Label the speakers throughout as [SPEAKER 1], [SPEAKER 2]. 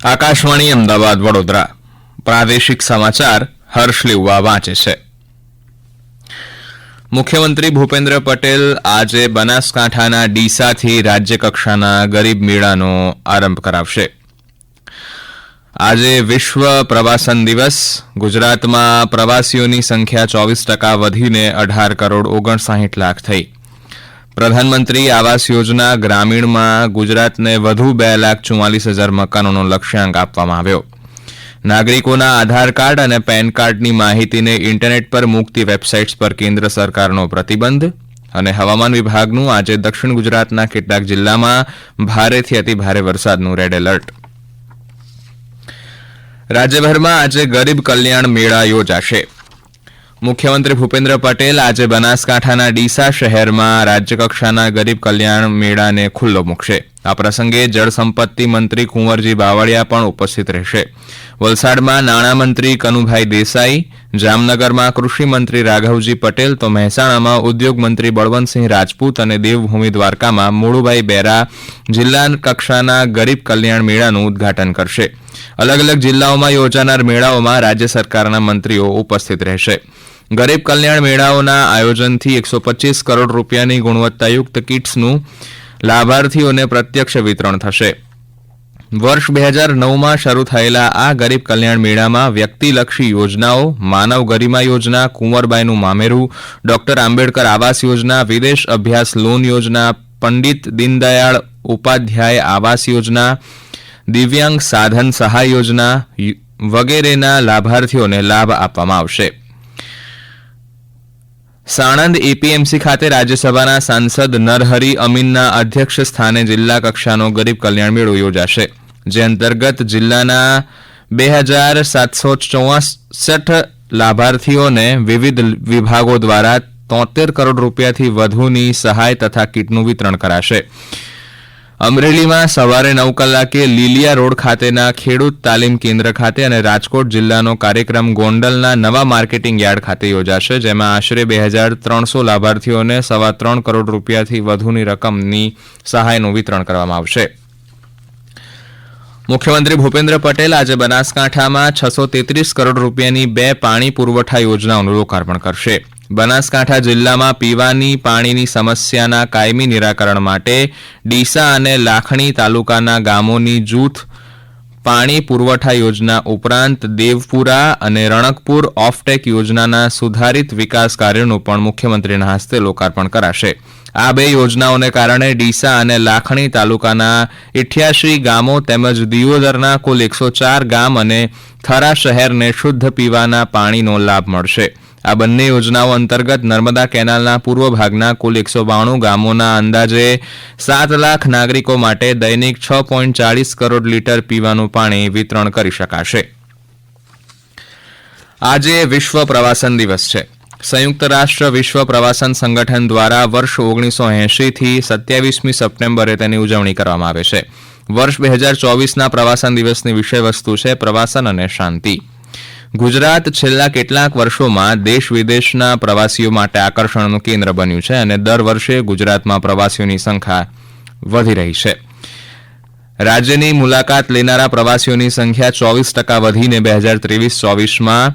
[SPEAKER 1] આકાશવાણી અમદાવાદ વડોદરા પ્રાદેશિક સમાચાર હર્ષ લેવા વાંચે છે. મુખ્યમંત્રી ભૂપેન્દ્ર પટેલ આજે બનાસકાંઠાના ડીસાથી રાજ્યકક્ષાના ગરીબ મેળાનો આરંભ કરાવશે. આજે વિશ્વ પ્રવાસન દિવસ. ગુજરાતમાં પ્રવાસીઓની સંખ્યા 24% વધીને 18,59,00,000 થઈ. પ્રધાનમંત્રી આવાસ યોજના ગ્રામીણમાં ગુજરાતને વધુ 2,44,000 મકાનોનો લક્ષ્યાંક આપવામાં આવ્યો. નાગરિકોના આધાર કાર્ડ અને પેન કાર્ડની માહિતીને ઇન્ટરનેટ પર મૂકતી વેબસાઇટ્સ પર કેન્દ્ર સરકારનો પ્રતિબંધ. અને હવામાન વિભાગનું આજે દક્ષિણ ગુજરાતના કેટલાક જિલ્લામાં ભારેથી અતિભારે વરસાદનું રેડ એલર્ટ. રાજ્યભરમાં આજે ગરીબ કલ્યાણ મેળા યોજાશે. મુખ્યમંત્રી ભૂપેન્દ્ર પટેલ આજે બનાસકાંઠાના ડીસા શહેરમાં રાજ્યકક્ષાના ગરીબ કલ્યાણ મેળાને ખુલ્લો મૂકશે. આ પ્રસંગે જળસંપત્તિ મંત્રી કુંવરજી બાવળિયા પણ ઉપસ્થિત રહેશે. વલસાડમાં નાણામંત્રી કનુભાઈ દેસાઈ, જામનગરમાં કૃષિ મંત્રી રાઘવજી પટેલ તો મહેસાણામાં ઉદ્યોગ મંત્રી બળવંતસિંહ રાજપૂત અને દેવભૂમિ દ્વારકામાં મોળુભાઈ બેરા જિલ્લા કક્ષાના ગરીબ કલ્યાણ મેળાનું ઉદ્ઘાટન કરશે. અલગ અલગ જિલ્લાઓમાં યોજાનાર મેળાઓમાં રાજ્ય સરકારના મંત્રીઓ ઉપસ્થિત રહેશે. ગરીબ કલ્યાણ મેળાઓના આયોજનથી 125 કરોડ રૂપિયાની ગુણવત્તાયુક્ત કિટ્સનું લાભાર્થીઓને પ્રત્યક્ષ વિતરણ થશે. વર્ષ 2009માં શરૂ થયેલા આ ગરીબ કલ્યાણ મેળામાં વ્યક્તિલક્ષી યોજનાઓ, માનવ ગરિમા યોજના, કુંવરબાઈનું મામેરું, ડોક્ટર આંબેડકર આવાસ યોજના, વિદેશ અભ્યાસ લોન યોજના, પંડિત દીનદયાળ ઉપાધ્યાય આવાસ યોજના, દિવ્યાંગ સાધન સહાય યોજના વગેરેના લાભાર્થીઓને લાભ આપવામાં આવશે. સાણંદ એપીએમસી ખાતે રાજ્યસભાના સાંસદ નરહરી અમીનના અધ્યક્ષ સ્થાને જિલ્લા કક્ષાનો ગરીબ કલ્યાણ મેળો યોજાશે. જે અંતર્ગત જિલ્લાના 2,764 લાભાર્થીઓને વિવિધ વિભાગો દ્વારા 73 કરોડ રૂપિયાથી વધુની સહાય તથા કીટનું વિતરણ કરાશે. અમરેલીમાં સવારે 9 કલાકે લીલિયા રોડ ખાતેના ખેડૂત તાલીમ કેન્દ્ર ખાતે અને રાજકોટ જિલ્લાનો કાર્યક્રમ ગોંડલના નવા માર્કેટિંગ યાર્ડ ખાતે યોજાશે. જેમાં આશરે 2,300 લાભાર્થીઓને 3.25 કરોડ રૂપિયાથી વધુની રકમની સહાયનું વિતરણ કરવામાં આવશે. મુખ્યમંત્રી ભૂપેન્દ્ર પટેલ આજે બનાસકાંઠામાં 633 કરોડ રૂપિયાની 2 પાણી પુરવઠા યોજનાઓનું લોકાર્પણ કરશે. બનાસકાંઠા જિલ્લામાં પીવાની પાણીની સમસ્યાના કાયમી નિરાકરણ માટે ડીસા અને લાખણી તાલુકાના ગામોની જૂથ પાણી પુરવઠા યોજના ઉપરાંત દેવપુરા અને રણકપુર ઓફટેક યોજનાના સુધારિત વિકાસ કાર્યોનું પણ મુખ્યમંત્રીના હસ્તે લોકાર્પણ કરાશે. આ 2 યોજનાઓને કારણે ડીસા અને લાખણી તાલુકાના 88 ગામો તેમજ દિયોદરના કુલ 104 ગામ અને થરા શહેરને શુદ્ધ પીવાના પાણીનો લાભ મળશે. આ બંને યોજનાઓ અંતર્ગત નર્મદા કેનાલના પૂર્વ ભાગના કુલ 192 ગામોના અંદાજે 7 લાખ નાગરિકો માટે દૈનિક 6.40 કરોડ લીટર પીવાનું પાણી વિતરણ કરી શકાશે. આજે વિશ્વ પ્રવાસન દિવસ છે. સંયુક્ત રાષ્ટ્ર વિશ્વ પ્રવાસન સંગઠન દ્વારા વર્ષ 1980થી 27મી સપ્ટેમ્બરે તેની ઉજવણી કરવામાં આવે છે. વર્ષ 2024ના પ્રવાસન દિવસની વિષય વસ્તુ છે પ્રવાસન અને શાંતિ. ગુજરાત છેલ્લા કેટલાક વર્ષોમાં દેશ વિદેશના પ્રવાસીઓ માટે આકર્ષણનું કેન્દ્ર બન્યું છે અને દર વર્ષે ગુજરાતમાં પ્રવાસીઓની સંખ્યા વધી રહી છે. રાજ્યની મુલાકાત લેનારા પ્રવાસીઓની સંખ્યા 24% વધીને 2023-24માં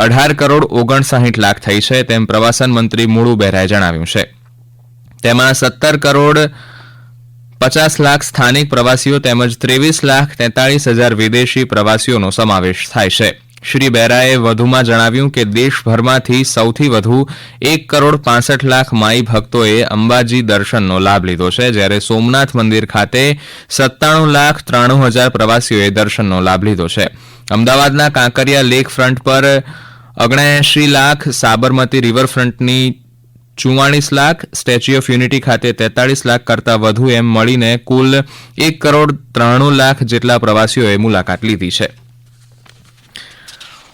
[SPEAKER 1] 18,59,00,000 થઈ છે તેમ પ્રવાસન મંત્રી મુળુ બેરાએ જણાવ્યું છે. તેમાં 17,50,00,000 સ્થાનિક પ્રવાસીઓ તેમજ 23,43,000 વિદેશી પ્રવાસીઓનો સમાવેશ થાય છે. શ્રી બેરાએ વધુમાં જણાવ્યું કે દેશભરમાંથી સૌથી વધુ 1,65,00,000 માઈ ભક્તોએ અંબાજી દર્શનનો લાભ લીધો છે, જ્યારે સોમનાથ મંદિર ખાતે 97,93,000 પ્રવાસીઓએ દર્શનનો લાભ લીધો છે. અમદાવાદના કાંકરિયા લેક ફ્રન્ટ પર 79 લાખ, સાબરમતી રિવરફ્રન્ટની 44 લાખ, સ્ટેચ્યુ ઓફ યુનિટી ખાતે 43 લાખ કરતાં વધુ એમ મળીને કુલ 1,93,00,000 જેટલા પ્રવાસીઓએ મુલાકાત લીધી છે.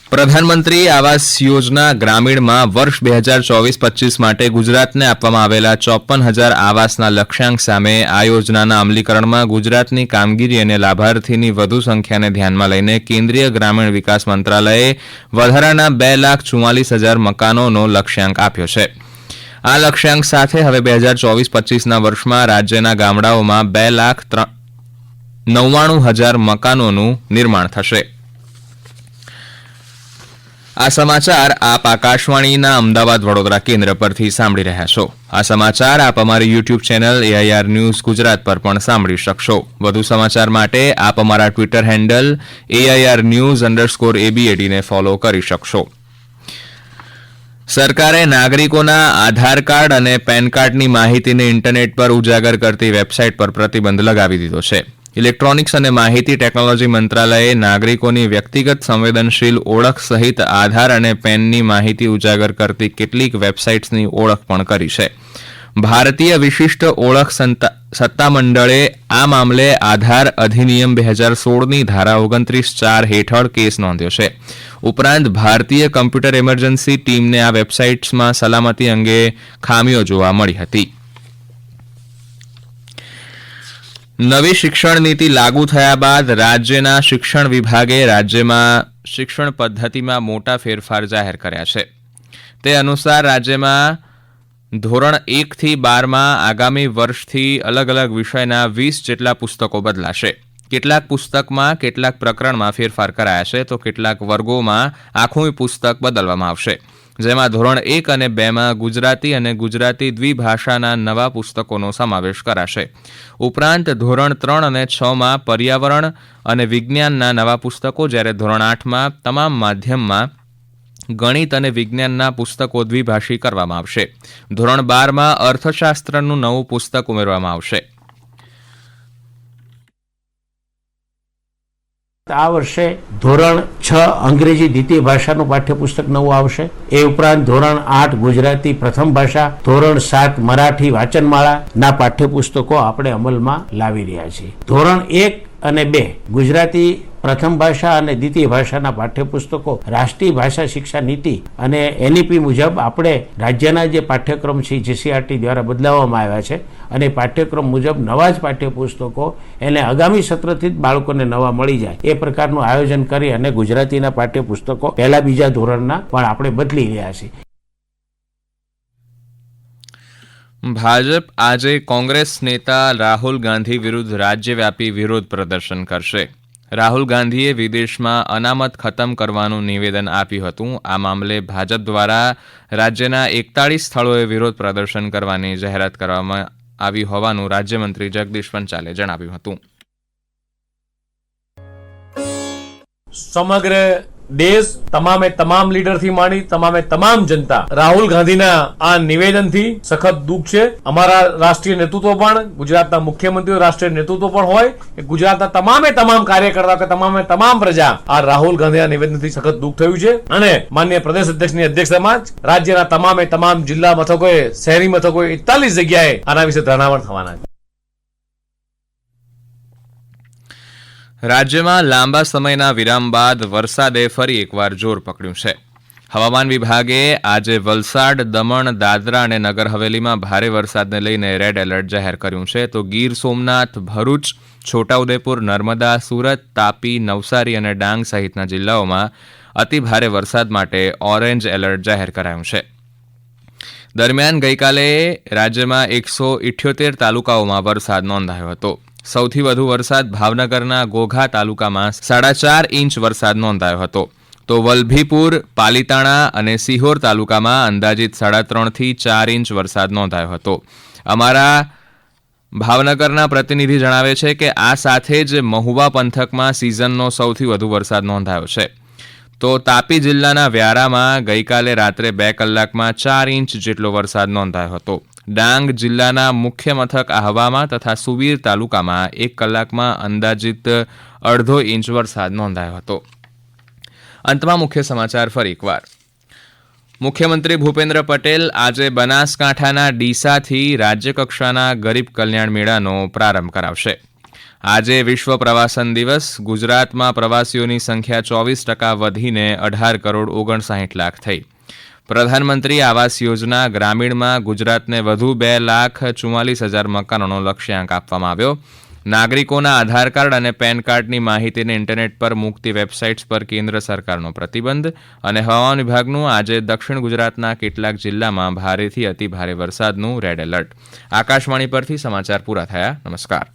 [SPEAKER 1] પ્રધાનમંત્રી આવાસ યોજના ગ્રામીણમાં વર્ષ 2024-25 માટે ગુજરાતને આપવામાં આવેલા 54,000 આવાસના લક્ષ્યાંક સામે આ યોજનાના અમલીકરણમાં ગુજરાતની કામગીરી અને લાભાર્થીની વધુ સંખ્યાને ધ્યાનમાં લઈને કેન્દ્રીય ગ્રામીણ વિકાસ મંત્રાલયે વધારાના 2,44,000 મકાનોનો લક્ષ્યાંક આપ્યો છે. આ લક્ષ્યાંક સાથે હવે 2024-25ના વર્ષમાં રાજ્યના ગામડાઓમાં 2,03,000 99,000 મકાનોનું નિર્માણ થશે. આ સમાચાર આપ આકાશવાણીના અમદાવાદ વડોદરા કેન્દ્ર પરથી સાંભળી રહ્યા છો. આ સમાચાર આપ અમારી YouTube channel AIR news Gujarat પર પણ સાંભળી શકશો. વધુ સમાચાર માટે આપ અમારા ટ્વિટર હેન્ડલ AIR_news_ABAD ને ફોલો કરી શકશો. સરકારે નાગરિકોના આધાર કાર્ડ અને પેન કાર્ડની માહિતીને ઇન્ટરનેટ પર ઉજાગર કરતી વેબસાઇટ પર પ્રતિબંધ લગાવી દીધો છે. ઇલેક્ટ્રોનિક્સ અને માહિતી ટેકનોલોજી મંત્રાલયે નાગરિકોની વ્યક્તિગત સંવેદનશીલ ઓળખ સહિત આધાર અને પેનની માહિતી ઉજાગર કરતી કેટલીક વેબસાઇટ્સની ઓળખ પણ કરી છે. ભારતીય વિશિષ્ટ ઓળખ સત્તામંડળે આ મામલે આધાર અધિનિયમ 2016ની ધારા 29(4) હેઠળ કેસ નોંધ્યો છે. ઉપરાંત ભારતીય કમ્પ્યુટર ઇમરજન્સી ટીમને આ વેબસાઇટ્સમાં સલામતી અંગે ખામીઓ જોવા મળી હતી. નવી શિક્ષણ નીતિ લાગુ થયા બાદ રાજ્યના શિક્ષણ વિભાગે રાજ્યમાં શિક્ષણ પદ્ધતિમાં મોટા ફેરફાર જાહેર કર્યા છે. તે અનુસાર રાજ્યમાં ધોરણ 1 થી 12માં આગામી વર્ષથી અલગ અલગ વિષયના 20 જેટલા પુસ્તકો બદલાશે. કેટલાક પુસ્તકમાં કેટલાક પ્રકરણમાં ફેરફાર કરાયા છે તો કેટલાક વર્ગોમાં આખું પુસ્તક બદલવામાં આવશે. જેમાં ધોરણ 1 અને 2માં ગુજરાતી અને ગુજરાતી દ્વિભાષાના નવા પુસ્તકોનો સમાવેશ કરાશે. ઉપરાંત ધોરણ 3 અને 6માં પર્યાવરણ અને વિજ્ઞાનના નવા પુસ્તકો, જ્યારે ધોરણ 8માં તમામ માધ્યમમાં ગણિત અને વિજ્ઞાનના પુસ્તકો દ્વિભાષી કરવામાં આવશે. ધોરણ 12માં અર્થશાસ્ત્રનું નવું પુસ્તક ઉમેરવામાં આવશે.
[SPEAKER 2] આ વર્ષે ધોરણ 6 અંગ્રેજી દ્વિતીય ભાષાનું પાઠ્યપુસ્તક નવું આવશે. એ ઉપરાંત ધોરણ 8 ગુજરાતી પ્રથમ ભાષા, ધોરણ 7 મરાઠી વાચનમાળાના પાઠ્યપુસ્તકો આપણે અમલમાં લાવી રહ્યા છીએ. ધોરણ 1 અને 2 ગુજરાતી પ્રથમ ભાષા અને દ્વિતીય ભાષાના પાઠ્યપુસ્તકો રાષ્ટ્રીય ભાષા શિક્ષા નીતિ અને NEP મુજબ આપણે રાજ્યના જે પાઠ્યક્રમ છે JCRT દ્વારા બદલાવવામાં આવ્યા છે અને પાઠ્યક્રમ મુજબ નવા જ પાઠ્યપુસ્તકો એને આગામી સત્રથી જ બાળકોને નવા મળી જાય એ પ્રકારનું આયોજન કરી અને ગુજરાતીના પાઠ્યપુસ્તકો પહેલા બીજા ધોરણના પણ આપણે બદલી રહ્યા છીએ.
[SPEAKER 1] ભાજપ આજે કોંગ્રેસ નેતા રાહુલ ગાંધી વિરુદ્ધ રાજ્યવ્યાપી વિરોધ પ્રદર્શન કરશે. રાહુલ ગાંધીએ વિદેશમાં અનામત ખતમ કરવાનું નિવેદન આપ્યું હતું. આ મામલે ભાજપ દ્વારા રાજ્યના 41 સ્થળોએ વિરોધ પ્રદર્શન કરવાની જાહેરાત કરવામાં આવી હોવાનું રાજ્યમંત્રી જગદીશ પંચાલે જણાવ્યું હતું.
[SPEAKER 3] સમગ્ર દેશ તમામે તમામ લીડર થી માંડી તમામ જનતા રાહુલ ગાંધીના આ નિવેદનથી સખત દુઃખ છે. અમારા રાષ્ટ્રીય નેતૃત્વ પણ, ગુજરાતના મુખ્યમંત્રીઓ રાષ્ટ્રીય નેતૃત્વ પણ હોય કે ગુજરાતના તમામ કાર્યકર્તા કે તમામ પ્રજા આ રાહુલ ગાંધીના નિવેદનથી સખત દુઃખ થયું છે. અને માનનીય પ્રદેશ અધ્યક્ષની અધ્યક્ષતામાં જ રાજ્યના તમામ જિલ્લા મથકોએ, શહેરી મથકોએ 41 જગ્યાએ આના વિશે ધરણાવણ થવાના છે.
[SPEAKER 1] રાજ્યમાં લાંબા સમયના વિરામ બાદ વરસાદે ફરી એકવાર જોર પકડ્યું છે. હવામાન વિભાગે આજે વલસાડ, દમણ, દાદરા અને નગર હવેલીમાં ભારે વરસાદને લઈને રેડ એલર્ટ જાહેર કર્યું છે. તો ગીર સોમનાથ, ભરૂચ, છોટાઉદેપુર, નર્મદા, સુરત, તાપી, નવસારી અને ડાંગ સહિતના જિલ્લાઓમાં અતિ ભારે વરસાદ માટે ઓરેન્જ એલર્ટ જાહેર કરાયું છે. દરમિયાન ગઈકાલે રાજ્યમાં 178 તાલુકાઓમાં વરસાદ નોંધાયો હતો. સૌથી વધુ વરસાદ ભાવનગરના ઘોઘા તાલુકામાં 4.5 ઇંચ વરસાદ નોંધાયો હતો. તો વલભીપુર, પાલીતાણા અને સિહોર તાલુકામાં અંદાજિત 3.5 થી 4 ઇંચ વરસાદ નોંધાયો હતો. અમારા ભાવનગરના પ્રતિનિધિ જણાવે છે કે આ સાથે જ મહુવા પંથકમાં સિઝનનો સૌથી વધુ વરસાદ નોંધાયો છે. તો તાપી જિલ્લાના વ્યારામાં ગઈકાલે રાત્રે 2 કલાકમાં 4 ઇંચ જેટલો વરસાદ નોંધાયો હતો. ડાંગ જિલ્લાના મુખ્ય મથક આહવામાં તથા સુબીર તાલુકામાં 1 કલાકમાં અંદાજિત 1/2 ઇંચ વરસાદ નોંધાયો હતો. અંતમાં મુખ્ય સમાચાર ફરી એકવાર. મુખ્યમંત્રી ભૂપેન્દ્ર પટેલ આજે બનાસકાંઠાના ડીસાથી રાજ્યકક્ષાના ગરીબ કલ્યાણ મેળાનો પ્રારંભ કરાવશે. આજે વિશ્વ પ્રવાસન દિવસ. ગુજરાતમાં પ્રવાસીઓની સંખ્યા 24% વધીને 18,59 લાખ થઈ. પ્રધાનમંત્રી આવાસ યોજના ગ્રામીણમાં ગુજરાતને વધુ 2,44,000 મકાનોનો લક્ષ્યાંક આપવામાં આવ્યો. નાગરિકોના આધાર કાર્ડ અને પેન કાર્ડની માહિતીને ઇન્ટરનેટ પર મુકતી વેબસાઇટ્સ પર કેન્દ્ર સરકારનો પ્રતિબંધ. અને હવામાન વિભાગનું આજે દક્ષિણ ગુજરાતના કેટલાક જિલ્લામાં ભારેથી અતિ ભારે વરસાદનું રેડ એલર્ટ. આકાશવાણી પરથી સમાચાર પૂરા થયા. નમસ્કાર.